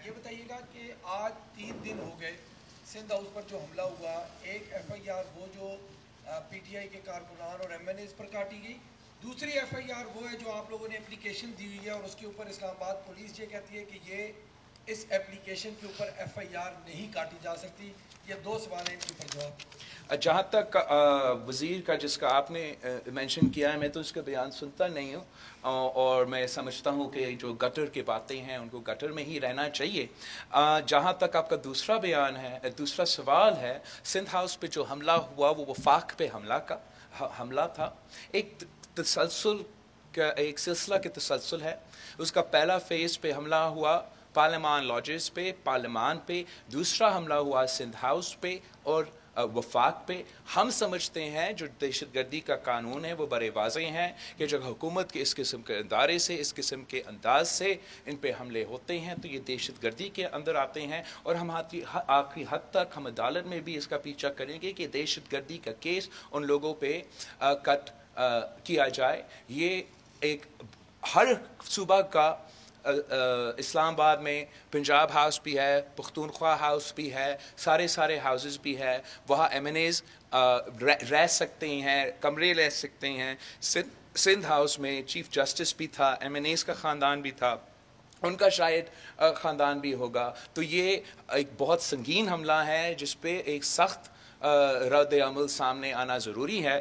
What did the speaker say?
ये बताइएगा कि आज 3 दिन हो गए सिंध हाउस पर जो हमला हुआ, एक एफआईआर वो जो पीटीआई के कारकुनान और एमएनए पर काटी गई, दूसरी एफआईआर वो है जो आप लोगों ने एप्लीकेशन दी हुई है और उसके ऊपर इस्लामाबाद पुलिस ये कहती है कि ये इस एप्लीकेशन के ऊपर एफआईआर नहीं काटी जा सकती। ये दो सवाल हैं, इनके ऊपर जवाब। जहाँ तक वज़ीर का जिसका आपने मेंशन किया है, मैं तो उसका बयान सुनता नहीं हूँ और मैं समझता हूँ कि जो गटर की बातें हैं उनको गटर में ही रहना चाहिए। जहाँ तक आपका दूसरा बयान है, दूसरा सवाल है, सिंध हाउस पे जो हमला हुआ वो वफाक पे हमला था। एक तसलसल का एक सिलसिला के तसलसल है। उसका पहला फेज़ पे हमला हुआ पार्लियामान लॉजेस पे, पार्लियामान पे, दूसरा हमला हुआ सिंध हाउस पे और वफाक पे। हम समझते हैं जो दहशतगर्दी का कानून है वो बड़े वाज़े हैं कि जब हुकूमत के इस किस्म के इदारे से, इस किस्म के अंदाज से इन पे हमले होते हैं तो ये दहशतगर्दी के अंदर आते हैं। और हम आखिरी हद तक हम अदालत में भी इसका पीछा करेंगे कि दहशतगर्दी का केस उन लोगों पे किया जाए। ये एक हर सूबा का इस्लामाबाद में पंजाब हाउस भी है, पख्तूनख्वा हाउस भी है, सारे हाउसेस भी है, वहाँ एमएनएज रह सकते हैं, कमरे ले सकते हैं। सिंध हाउस में चीफ जस्टिस भी था, एमएनएज का ख़ानदान भी था, उनका शायद ख़ानदान भी होगा। तो ये एक बहुत संगीन हमला है जिस पे एक सख्त रद्द अमल सामने आना ज़रूरी है।